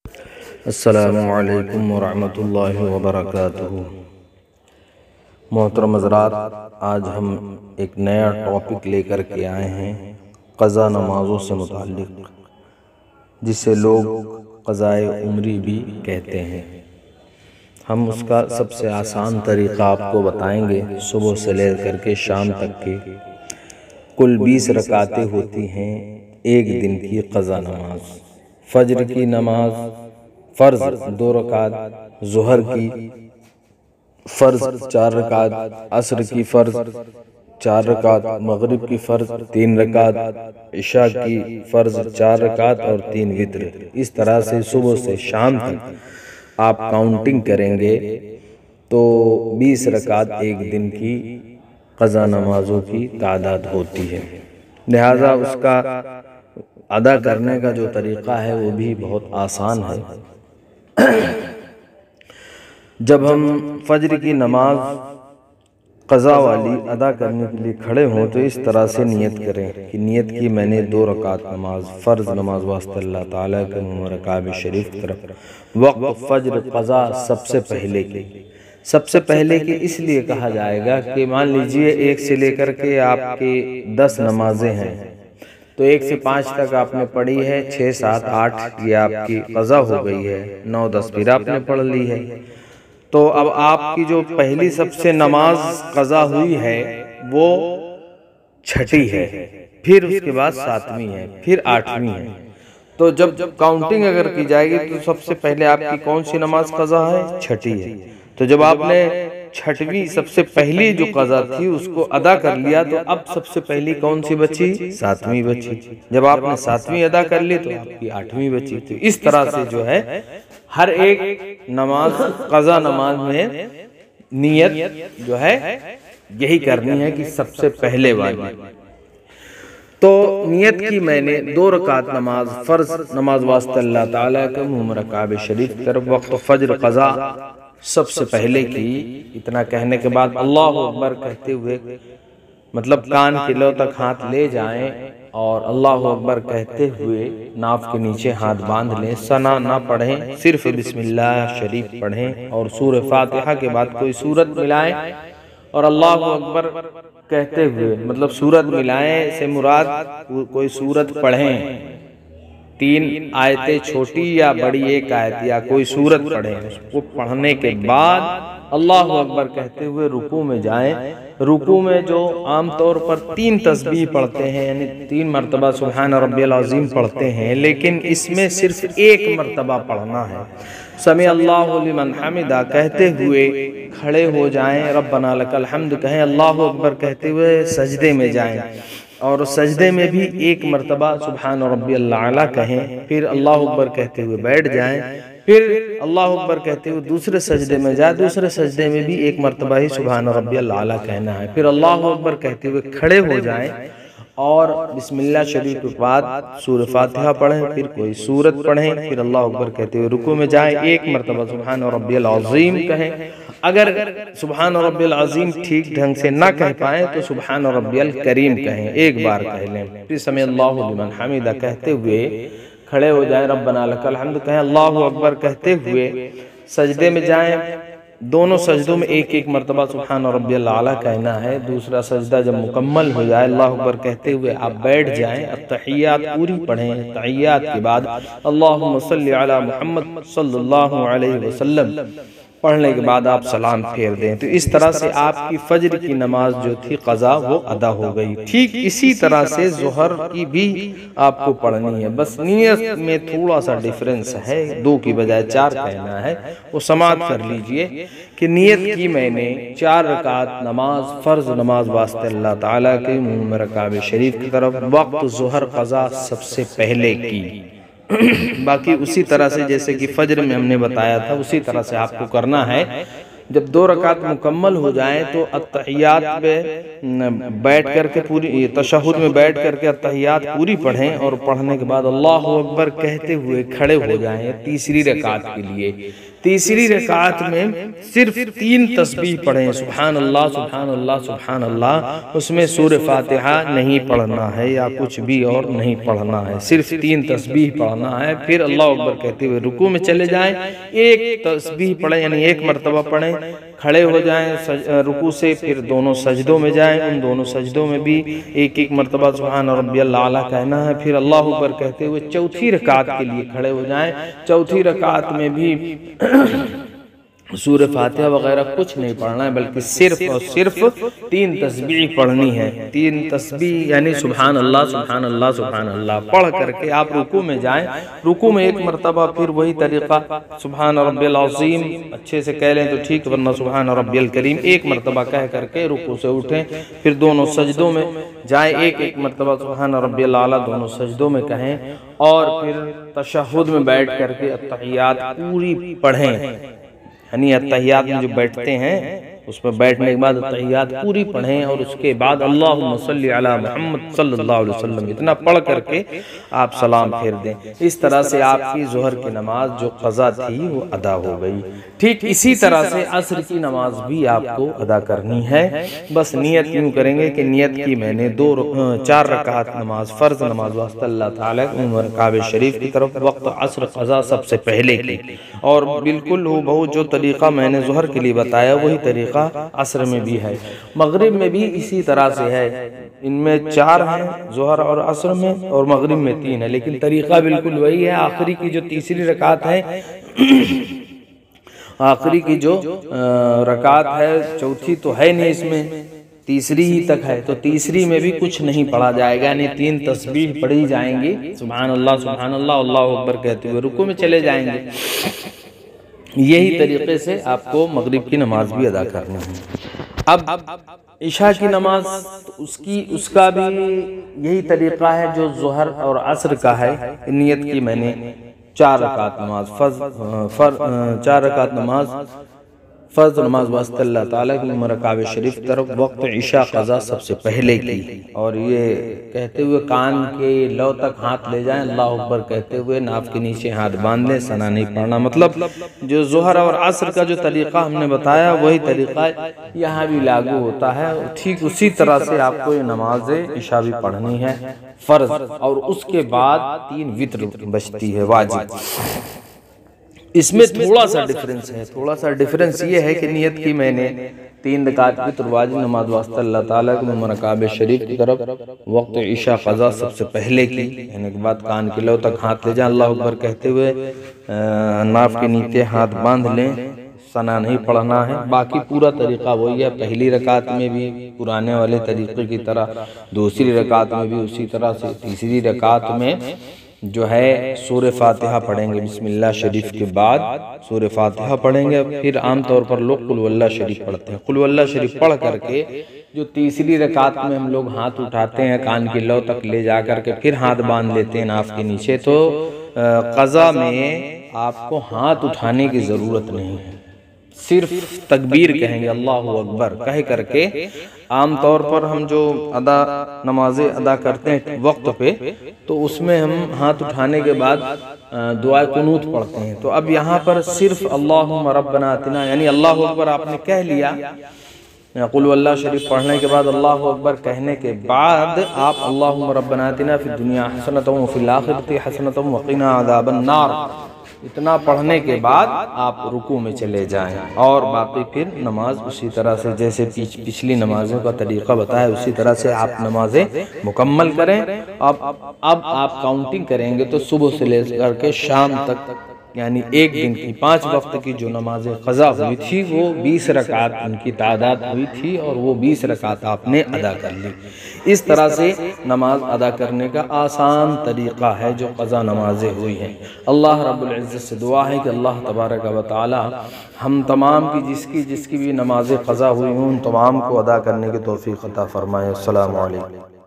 السلام علیکم ورحمۃ اللہ وبرکاتہ۔ محترم حضرات، آج ہم ایک نیا ٹاپک لے کر کے آئے ہیں قضا نمازوں سے متعلق، جسے لوگ قضائے عمری بھی کہتے ہیں۔ ہم اس کا سب سے آسان طریقہ آپ کو بتائیں گے۔ صبح سے لے کر کے شام تک کے کل 20 رکعتیں ہوتی ہیں ایک دن کی قضا نماز۔ فجر کی نماز فرض 2 رکعت، ظہر کی فرض 4 رکعت، عصر کی فرض 4 رکعت، مغرب کی فرض 3 رکعت، عشاء کی فرض 4 رکعت اور 3 وتر۔ اس طرح سے صبح سے شام تک آپ کاؤنٹنگ کریں گے تو 20 رکعت ایک دن کی قضا نمازوں کی تعداد ہوتی ہے۔ لہذا اس کا ادا کرنے کا جو طریقہ ہے وہ بھی بہت آسان ہے۔ جب ہم فجر کی نماز قضا والی ادا کرنے کے لیے کھڑے ہوں تو اس طرح سے نیت کریں کہ نیت کی میں نے 2 رکعت نماز، فرض نماز واسطہ اللہ تعالیٰ کے مبارک کعبہ شریف کی طرف۔ وقت فجر قضا سب سے پہلے کی، سب سے پہلے کی اس لیے کہا جائے گا کہ مان لیجئے 1 سے لے کر کے آپ کی 10 نمازیں ہیں، تو 1 سے 5 تک آپ نے پڑھی ہے، 6 7 8 یہ آپ کی قضا ہو گئی ہے، 9 10 پھر آپ نے پڑھ لی ہے۔ تو اب آپ کی جو پہلی سب سے نماز قضا ہوئی ہے وہ 6ٹھی ہے، پھر اس کے بعد 7ویں ہے، پھر 8ویں ہے۔ تو جب کاؤنٹنگ اگر کی جائے گی تو سب سے پہلے آپ کی کون سی نماز قضا ہے؟ 6ٹھی ہے۔ تو جب آپ نے 6ویں سب سے پہلی جو قضا تھی اس کو ادا کر لیا تو اب سب سے پہلی کون سی بچی؟ 7ویں بچی۔ جب آپ نے 7ویں ادا کر لی تو آپ کی 8ویں بچی۔ تو اس طرح سے جو ہے ہر ایک نماز قضا نماز میں نیت جو ہے یہی کرنی ہے کہ سب سے پہلے والی۔ تو نیت کی میں نے 2 رکعت نماز، فرض نماز واسطہ اللہ تعالیٰ کے مبارک کعبہ شریف کی طرف، وقت فجر قضا سب سے پہلے کی۔ اتنا کہنے کے بعد اللہ اکبر کہتے ہوئے، مطلب کان کے لو تک ہاتھ لے جائیں اور اللہ اکبر کہتے ہوئے ناف کے نیچے ہاتھ باندھ لیں، ثنا نہ پڑھیں، صرف بسم اللہ شریف پڑھیں اور سورہ فاتحہ کے بعد کوئی سورت ملائیں اور اللہ اکبر کہتے ہوئے، مطلب سورت ملائیں سے مراد کوئی سورت پڑھیں، 3 آیتیں چھوٹی یا بڑی 1 آیت یا کوئی سورت پڑھیں۔ اس کو پڑھنے کے بعد اللہ اکبر کہتے ہوئے رکوع میں جائیں۔ رکوع میں جو عام طور پر 3 تسبیح پڑھتے ہیں، یعنی 3 مرتبہ سبحان ربی العظیم پڑھتے ہیں، لیکن اس میں صرف 1 مرتبہ پڑھنا ہے۔ سمع اللہ لمن حمدہ کہتے ہوئے کھڑے ہو جائیں، ربنا لک الحمد کہیں، اللہ اکبر کہتے ہوئے سجدے میں جائیں اور سجدے میں بھی 1 مرتبہ سبحان ربی الاعلیٰ کہیں، پھر اللہ اکبر کہتے ہوئے بیٹھ جائیں، پھر اللہ اکبر کہتے ہوئے دوسرے سجدے میں جائیں، دوسرے سجدے میں بھی 1 مرتبہ ہی سبحان ربی الاعلیٰ کہنا ہے، پھر اللہ اکبر کہتے ہوئے کھڑے ہو جائیں اور بسم اللہ شریف کے بعد سورہ فاتحہ پڑھیں، پھر کوئی سورت پڑھیں، پھر اللہ اکبر کہتے ہوئے رکوع میں جائیں، 1 مرتبہ سبحان ربی العظیم کہیں۔ اگر سبحان ربی العظیم ٹھیک ڈھنگ سے نہ کہہ پائیں تو سبحان ربی الکریم کہیں، 1 بار کہہ لیں، پھر سمع اللہ لمن حمدہ کہتے ہوئے کھڑے ہو جائیں، ربنا لک الحمد کہیں، اللہ اکبر کہتے ہوئے سجدے میں جائیں۔ دونوں سجدوں میں 1 مرتبہ سبحان ربی الاعلیٰ کہنا ہے۔ دوسرا سجدہ جب مکمل ہو جائے اللہ اکبر کہتے ہوئے آپ بیٹھ جائیں، التحیات پوری پڑھیں، تحیات کے بعد اللہم صلی علی محمد صلی اللہ علیہ وسلم پڑھنے کے بعد آپ سلام پھیر دیں۔ تو اس طرح سے آپ کی فجر کی نماز جو تھی قضا وہ ادا ہو گئی۔ ٹھیک اسی طرح سے ظہر کی بھی آپ کو پڑھنی ہے، بس نیت میں تھوڑا سا ڈیفرنس ہے، 2 کی بجائے 4 کہنا ہے، وہ سماعت کر لیجئے کہ نیت کی میں نے 4 رکعت نماز، فرض نماز واسطے اللہ تعالیٰ کے مبارک کعبہ شریف کی طرف، وقت ظہر قضا سب سے پہلے کی۔ باقی اسی طرح سے جیسے کہ فجر میں ہم نے بتایا تھا اسی طرح سے آپ کو کرنا ہے۔ جب 2 رکعت مکمل ہو جائیں تو التحیات پہ بیٹھ کر کے پوری تشہد میں بیٹھ کر کے التحیات پوری پڑھیں اور پڑھنے کے بعد اللہ اکبر کہتے ہوئے کھڑے ہو جائیں تیسری رکعت کے لیے۔ تیسری رکعت میں صرف 3 تسبیح پڑھیں، سبحان اللہ سبحان اللہ سبحان اللہ، اس میں سورہ فاتحہ نہیں پڑھنا ہے یا کچھ بھی اور نہیں پڑھنا ہے، صرف 3 تسبیح پڑھنا ہے، پھر اللہ اکبر کہتے ہوئے رکوع میں چلے جائیں، ایک تسبیح پڑھیں یعنی ایک مرتبہ پڑھیں، کھڑے ہو جائیں رکوع سے، پھر دونوں سجدوں میں جائیں، ان دونوں سجدوں میں بھی ایک ایک مرتبہ سبحان ربی الاعلیٰ کہنا ہے، پھر اللہ اکبر کہتے ہوئے چوتھی رکعت کے لیے کھڑے ہو جائیں، چوتھی رکعت میں بھی سورہ فاتحہ وغیرہ کچھ نہیں پڑھنا ہے، بلکہ صرف اور صرف 3 تسبیح پڑھنی ہے، 3 تسبیح یعنی سبحان اللہ سبحان اللہ سبحان اللہ پڑھ کر کے آپ رکوع میں جائیں، رکوع میں ایک مرتبہ پھر وہی طریقہ سبحان ربی العظیم اچھے سے کہہ لیں تو ٹھیک، ورنہ سبحان ربی الکریم ایک مرتبہ کہہ کر کے رکوع سے اٹھیں، پھر دونوں سجدوں میں جائیں، ایک ایک مرتبہ سبحان ربی الاعلیٰ دونوں سجدوں میں کہیں، اور پھر تشہد میں بیٹھ کر کے التحیات پوری پڑھیں، یعنی التحیات میں جو بیٹھتے ہیں اس میں بیٹھنے کے بعد التحیات پوری پڑھیں، اور اس کے بعد اللہم صلی علی محمد صلی اللہ علیہ وسلم اتنا پڑھ کر کے آپ سلام پھیر دیں۔ اس طرح سے آپ کی ظہر کی نماز جو قضا تھی وہ ادا ہو گئی۔ ٹھیک اسی طرح سے عصر کی نماز بھی آپ کو ادا کرنی ہے، بس نیت یوں کریں گے کہ نیت کی میں نے 4 رکعت نماز فرض نماز واسطہ اللہ تعالیٰ کعبہ شریف کی طرف وقت عصر قضا سب سے پہلے کی، اور بالکل وہ جو طریقہ میں نے ظہر کے لیے بتایا وہی طریقہ عصر میں بھی ہے، مغرب میں بھی اسی طرح سے ہے، ان میں 4 ہیں ظہر اور عصر میں، اور مغرب میں 3 ہے، لیکن طریقہ بالکل وہی ہے۔ آخری کی جو تیسری رکعت ہے آخری کی جو رکعت ہے، چوتھی تو ہے نہیں اس میں، تیسری ہی تک ہے، تو تیسری میں بھی کچھ نہیں پڑھا جائے گا، یعنی 3 تسبیح پڑھی جائیں گی، سبحان اللہ اللہ اکبر کہتے ہوئے رکوع میں چلے جائیں گے۔ یہی طریقے سے آپ کو مغرب کی نماز بھی ادا کرنی ہے۔ اب عشاء کی نماز اس کا بھی یہی طریقہ ہے جو ظہر اور عصر کا ہے، نیت کی میں نے 4 رکعت نماز فرض نماز واسطہ اللہ تعالیٰ کی کعبہ شریف طرف وقت عشاء قضا سب سے پہلے کی، اور یہ کہتے ہوئے کان کے لو تک ہاتھ لے جائیں، اللہ اکبر کہتے ہوئے ناف کے نیچے ہاتھ باندھ لیں، ثنا نہیں پڑھنا، مطلب جو ظہر اور عصر کا جو طریقہ ہم نے بتایا وہی طریقہ یہاں بھی لاگو ہوتا ہے، ٹھیک اسی طرح سے آپ کو یہ نماز عشاء بھی پڑھنی ہے فرض، اور اس کے بعد 3 وتر بچتی ہے واجب۔ اس میں تھوڑا سا ڈیفرنس یہ ہے کہ نیت کی میں نے 3 رکعت وتر واجب نماز واسطہ اللہ تعالیٰ کی کعبہ شریف کی طرف وقت عشاء قضا سب سے پہلے کی، یعنی کے بعد کان کے لو تک ہاتھ لے جائیں، اللہ اکبر کہتے ہوئے ناف کے نیچے ہاتھ باندھ لیں، ثنا نہیں پڑھنا ہے، باقی پورا طریقہ وہی ہے، پہلی رکعت میں بھی پرانے والے طریقے کی طرح، دوسری رکعت میں بھی اسی طرح سے، تیسری رکعت میں جو ہے سورہ فاتحہ پڑھیں گے، بسم اللہ شریف کے بعد سورہ فاتحہ پڑھیں گے، پھر عام طور پر لوگ قل واللہ شریف پڑھتے ہیں، قل واللہ شریف پڑھ کر کے جو تیسری رکعت میں ہم لوگ ہاتھ اٹھاتے ہیں کان کی لو تک لے جا کر کے پھر ہاتھ باندھ لیتے ہیں ناف کے نیچے، تو قضا میں آپ کو ہاتھ اٹھانے کی ضرورت نہیں ہے، صرف تکبیر کہیں گے اللہ اکبر کہہ کر کے۔ عام طور پر ہم جو نمازیں ادا کرتے ہیں وقت پہ، تو اس میں ہم ہاتھ اٹھانے کے بعد دعائے قنوت پڑھتے ہیں، تو اب یہاں پر صرف اللہم ربنا آتنا یعنی اللہ اکبر آپ نے کہہ لیا، قل واللہ شریف پڑھنے کے بعد اللہ اکبر کہنے کے بعد آپ اللہم ربنا آتنا فی الدنیا حسنۃ وفی الآخرۃ حسنۃ وقنا عذاب النار اتنا پڑھنے کے بعد آپ رکوع میں چلے جائیں، اور باقی پھر نماز اسی طرح سے جیسے پچھلی نمازوں کا طریقہ بتایا اسی طرح سے آپ نمازیں مکمل کریں۔ اب آپ کاؤنٹنگ کریں گے تو صبح سے لے کر کے شام تک یعنی ایک دن کی 5 وقت کی جو نمازیں قضا ہوئی تھی وہ 20 رکعت ان کی تعداد ہوئی تھی، اور وہ 20 رکعت آپ نے ادا کر لی۔ اس طرح سے نماز ادا کرنے کا آسان طریقہ ہے جو قضا نمازیں ہوئی ہیں۔ اللہ رب العزت سے دعا ہے کہ اللہ تبارک و تعالی ہم تمام کی جس کی بھی نمازیں قضا ہوئی ہوں ان تمام کو ادا کرنے کی توفیق عطا فرمائے۔ السلام علیکم۔